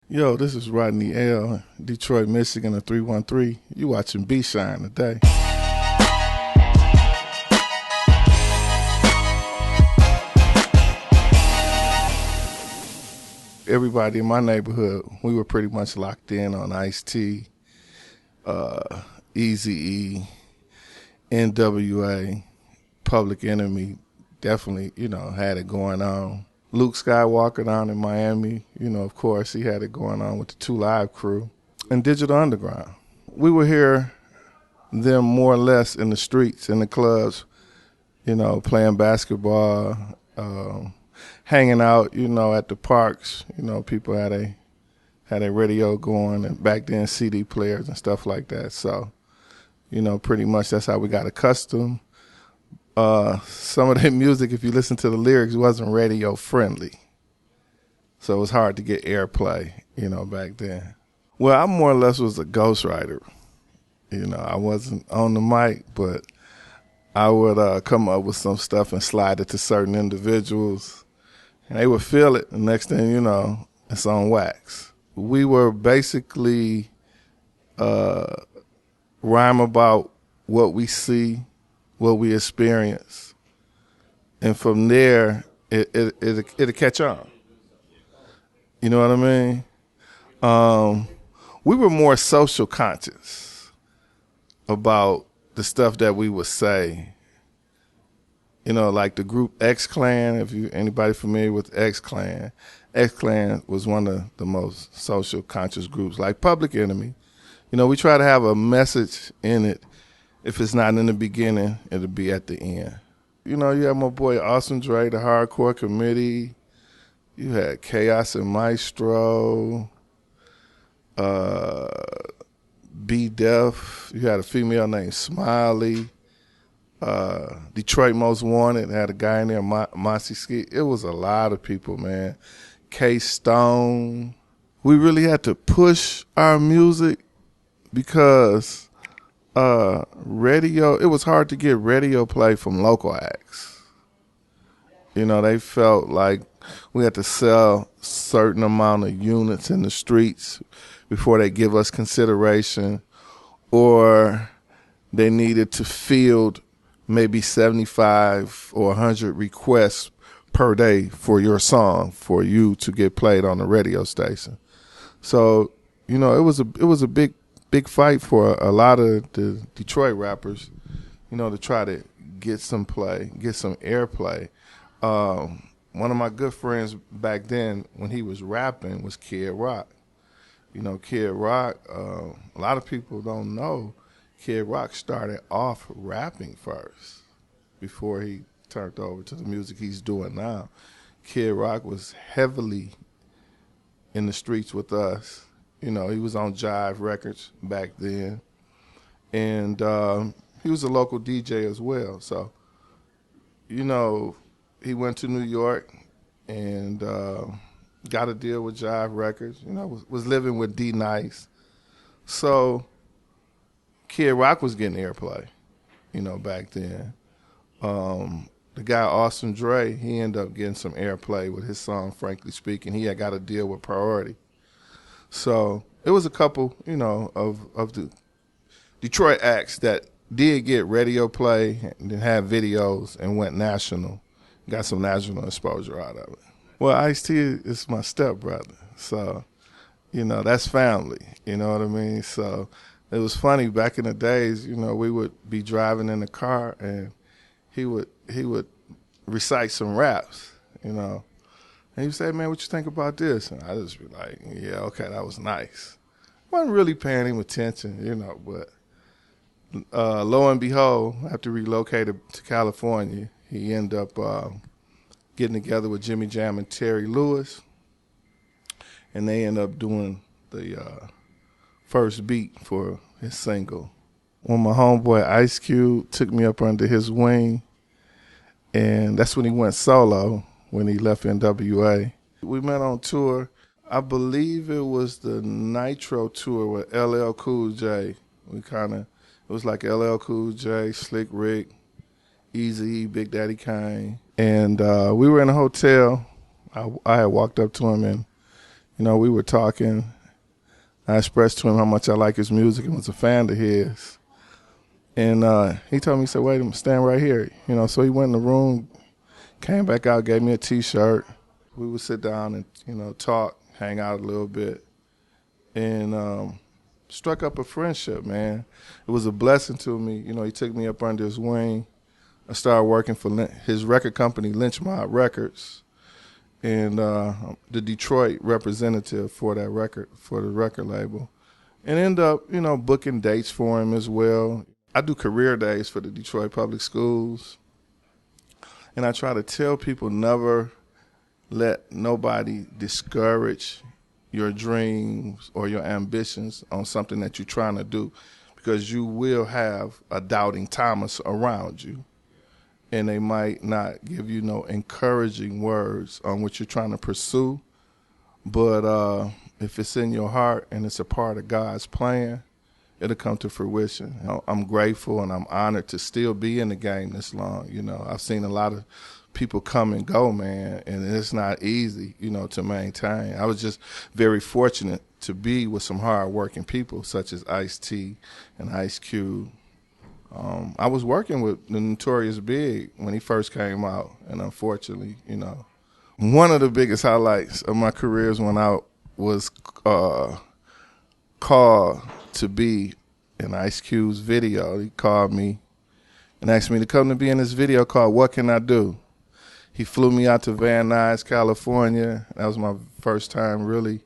Yo, this is Rodney L, Detroit, Michigan, a 313. You watching B-Shine today. Everybody in my neighborhood, we were pretty much locked in on Ice-T, Eazy-E, NWA, Public Enemy. Definitely, had it going on. Luke Skywalker down in Miami, of course, he had it going on with the 2 Live crew. And Digital Underground. We would hear them more or less in the streets, in the clubs, playing basketball, hanging out, at the parks. People had a radio going, and back then CD players and stuff like that. So, pretty much that's how we got accustomed. Some of the music, if you listen to the lyrics, wasn't radio friendly. So it was hard to get airplay, back then. Well, I more or less was a ghostwriter. I wasn't on the mic, but I would come up with some stuff and slide it to certain individuals, and they would feel it. The next thing you know, it's on wax. We were basically rhyme about what we see, what we experience, and from there, it'll catch on. You know what I mean? We were more social conscious about the stuff that we would say. Like the group X Clan, if anybody familiar with X Clan. X Clan was one of the most social conscious groups, like Public Enemy. We try to have a message in it. If it's not in the beginning, it'll be at the end. You have my boy Awesome Dre, the Hardcore Committee. You had Chaos and Maestro, B Def. You had a female named Smiley. Detroit Most Wanted had a guy in there, Mossy Ski. It was a lot of people, man. K Stone. We really had to push our music because radio, it was hard to get radio play from local acts. They felt like we had to sell certain amount of units in the streets before they give us consideration, or they needed to field maybe 75 or 100 requests per day for your song for you to get played on the radio station. So, it was a big fight for a lot of the Detroit rappers, to try to get some play, get some airplay. One of my good friends back then, when he was rapping, was Kid Rock. Kid Rock, a lot of people don't know, Kid Rock started off rapping first before he turned over to the music he's doing now. Kid Rock was heavily in the streets with us. He was on Jive Records back then. And he was a local DJ as well. So, he went to New York and got a deal with Jive Records. Was living with D Nice. So Kid Rock was getting airplay, back then. The guy Awesome Dre, he ended up getting some airplay with his song, Frankly Speaking. He had got a deal with Priority. So it was a couple, of the Detroit acts that did get radio play and then had videos and went national, got some national exposure out of it. Well, Ice-T is my stepbrother, so, that's family, you know what I mean? So it was funny, back in the days, we would be driving in the car and he would recite some raps, And he would say, man, what you think about this? And I just be like, yeah, okay, that was nice. Wasn't really paying him attention, but lo and behold, after he relocated to California, he ended up getting together with Jimmy Jam and Terry Lewis, and they ended up doing the first beat for his single. When my homeboy Ice Cube took me up under his wing, and that's when he went solo, when he left NWA. We met on tour. I believe it was the Nitro tour with LL Cool J. It was like LL Cool J, Slick Rick, Eazy, Big Daddy Kane. And we were in a hotel. I had walked up to him and, We were talking. I expressed to him how much I like his music and was a fan of his. And he told me, he said, wait a minute, stand right here. So he went in the room, came back out, gave me a T-shirt. We would sit down and, talk, hang out a little bit, and struck up a friendship, man. It was a blessing to me. He took me up under his wing. I started working for his record company, Lynch Mob Records, and the Detroit representative for the record label, and end up, booking dates for him as well. I do career days for the Detroit Public Schools, and I try to tell people never let nobody discourage your dreams or your ambitions on something that you're trying to do, because you will have a doubting Thomas around you, and they might not give you no encouraging words on what you're trying to pursue. But if it's in your heart and it's a part of God's plan, it'll come to fruition. I'm grateful and I'm honored to still be in the game this long. I've seen a lot of people come and go, man, and it's not easy, to maintain. I was just very fortunate to be with some hard-working people such as Ice-T and Ice Cube. I was working with the Notorious Big when he first came out, and unfortunately, one of the biggest highlights of my career is when I was called to be in Ice Cube's video. He called me and asked me to come to be in this video called What Can I Do? He flew me out to Van Nuys, California. That was my first time really,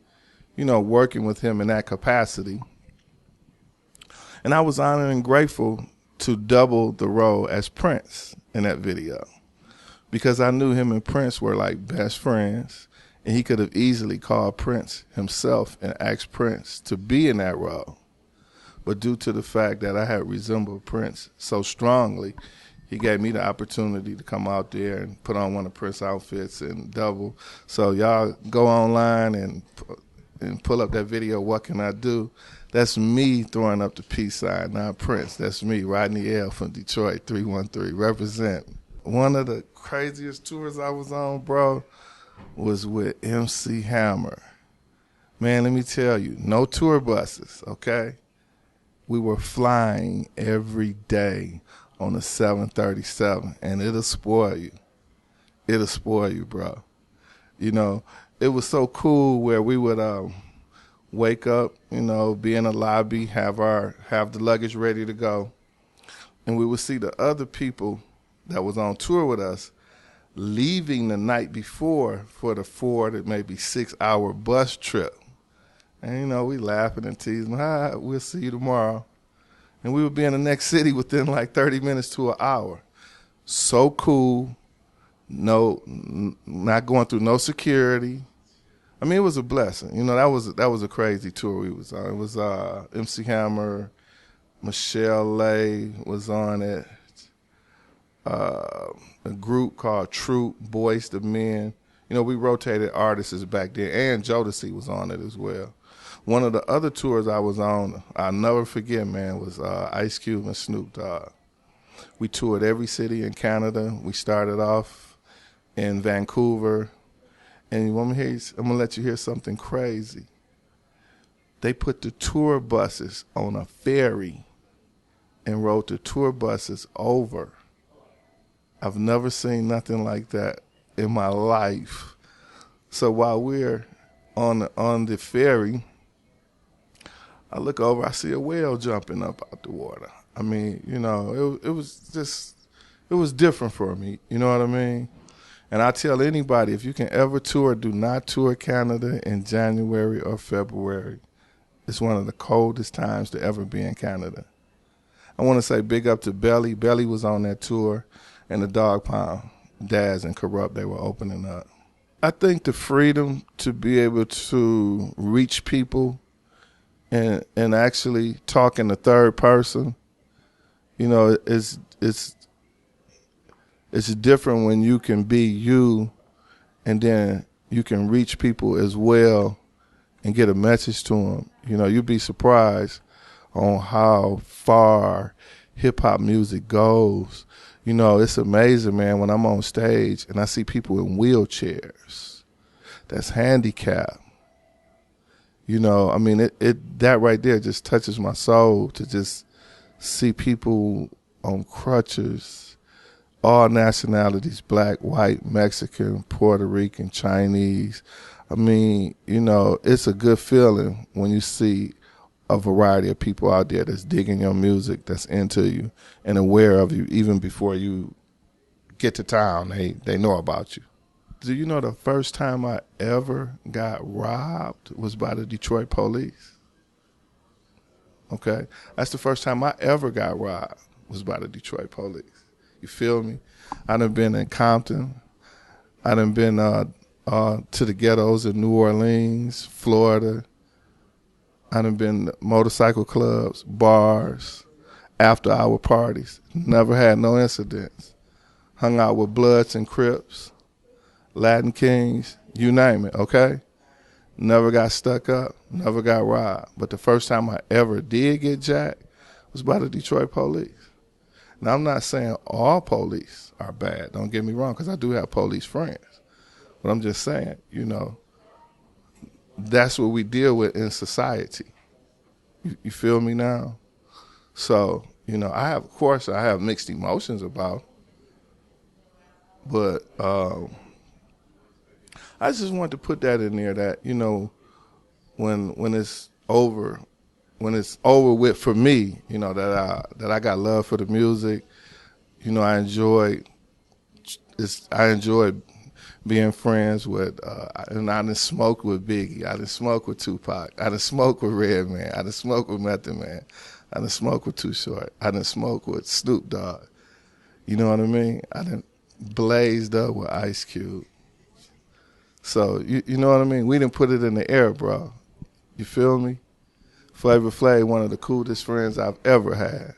working with him in that capacity. And I was honored and grateful to double the role as Prince in that video, because I knew him and Prince were like best friends, and he could have easily called Prince himself and asked Prince to be in that role. But due to the fact that I had resembled Prince so strongly, he gave me the opportunity to come out there and put on one of Prince's outfits and double. So y'all go online and pull up that video, What Can I Do? That's me throwing up the peace sign, not Prince. That's me, Rodney L. from Detroit, 313, represent. One of the craziest tours I was on, bro, was with MC Hammer. Man, let me tell you, no tour buses, okay? We were flying every day on a 737, and it'll spoil you. It'll spoil you, bro. It was so cool where we would wake up, be in a lobby, have the luggage ready to go, and we would see the other people that was on tour with us leaving the night before for the 4 to maybe 6 hour bus trip. And we laughing and teasing, we'll see you tomorrow. And we would be in the next city within like 30 minutes to an hour. So cool, not going through no security. I mean, it was a blessing. That was a crazy tour we was on. It was MC Hammer, Michelle Lay was on it, a group called Troop, Boys to Men. We rotated artists back then, and Jodeci was on it as well. One of the other tours I was on, I'll never forget, man, was Ice Cube and Snoop Dogg. We toured every city in Canada. We started off in Vancouver. And I'm going to let you hear something crazy. They put the tour buses on a ferry and rode the tour buses over. I've never seen nothing like that in my life. So while we're on the ferry, I look over, I see a whale jumping up out the water. I mean, it was different for me. You know what I mean? And I tell anybody, if you can ever tour, do not tour Canada in January or February. It's one of the coldest times to ever be in Canada. I want to say big up to Belly. Belly was on that tour, and the Dog Pound, Daz and Corrupt, they were opening up. I think the freedom to be able to reach people and actually talk in the third person, it's different when you can be you, and then you can reach people as well and get a message to them. You'd be surprised on how far hip-hop music goes. It's amazing, man, when I'm on stage and I see people in wheelchairs that's handicapped, I mean, it that right there just touches my soul to just see people on crutches, all nationalities, black, white, Mexican, Puerto Rican, Chinese. I mean, it's a good feeling when you see a variety of people out there that's digging your music, that's into you and aware of you even before you get to town. They know about you. Do you know the first time I ever got robbed was by the Detroit police? Okay? That's the first time I ever got robbed was by the Detroit police. You feel me? I done been in Compton. I done been to the ghettos in New Orleans, Florida. I done been to motorcycle clubs, bars, after-hour parties. Never had no incidents. Hung out with Bloods and Crips, Latin Kings, you name it, okay? Never got stuck up, never got robbed. But the first time I ever did get jacked was by the Detroit police. Now, I'm not saying all police are bad, don't get me wrong, because I do have police friends. But I'm just saying, that's what we deal with in society. You feel me now? So, I have mixed emotions about it. But I just wanted to put that in there that, when it's over with for me, that I got love for the music. I enjoy being friends with, and I done smoked with Biggie. I done smoked with Tupac. I done smoked with Redman. I done smoked with Method Man. I done smoked with Too Short. I done smoked with Snoop Dogg. You know what I mean? I done blazed up with Ice Cube. So, you know what I mean? We didn't put it in the air, bro. You feel me? Flavor Flav, one of the coolest friends I've ever had.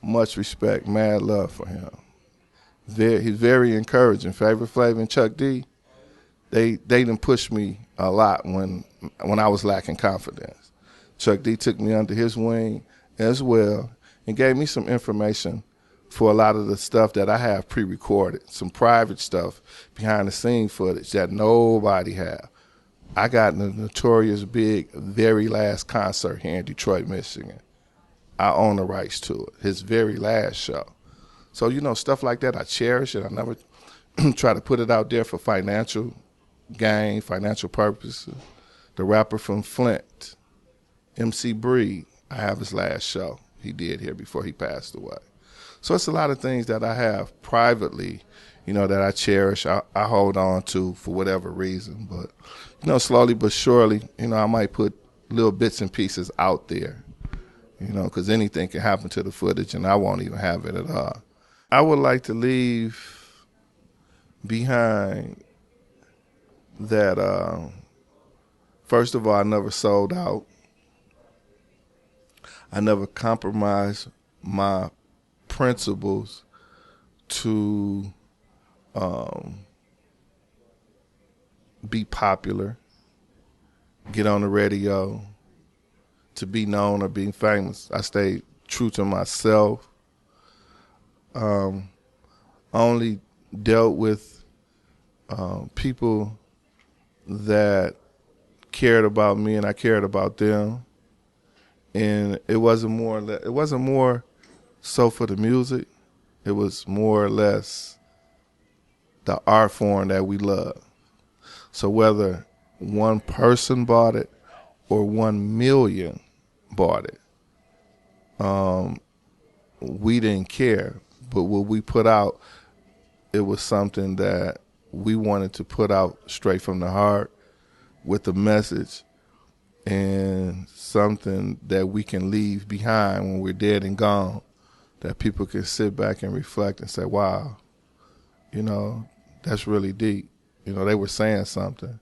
Much respect, mad love for him. He's very encouraging. Flavor Flav and Chuck D, they done pushed me a lot when I was lacking confidence. Chuck D took me under his wing as well and gave me some information for a lot of the stuff that I have pre-recorded, some private stuff, behind-the-scenes footage that nobody have. I got the Notorious Big very last concert here in Detroit, Michigan. I own the rights to it, his very last show. So, stuff like that, I cherish it. I never try to put it out there for financial gain, financial purposes. The rapper from Flint, MC Breed, I have his last show he did here before he passed away. So it's a lot of things that I have privately, that I cherish, I hold on to for whatever reason. But, slowly but surely, I might put little bits and pieces out there, because anything can happen to the footage and I won't even have it at all. I would like to leave behind that, first of all, I never sold out. I never compromised my principles to be popular, get on the radio, to be known or being famous. I stayed true to myself. Only dealt with people that cared about me and I cared about them. And it wasn't more so for the music. It was more or less the art form that we love. So whether one person bought it or 1 million bought it, we didn't care. But what we put out, it was something that we wanted to put out straight from the heart with a message and something that we can leave behind when we're dead and gone, that people can sit back and reflect and say, wow, that's really deep. They were saying something.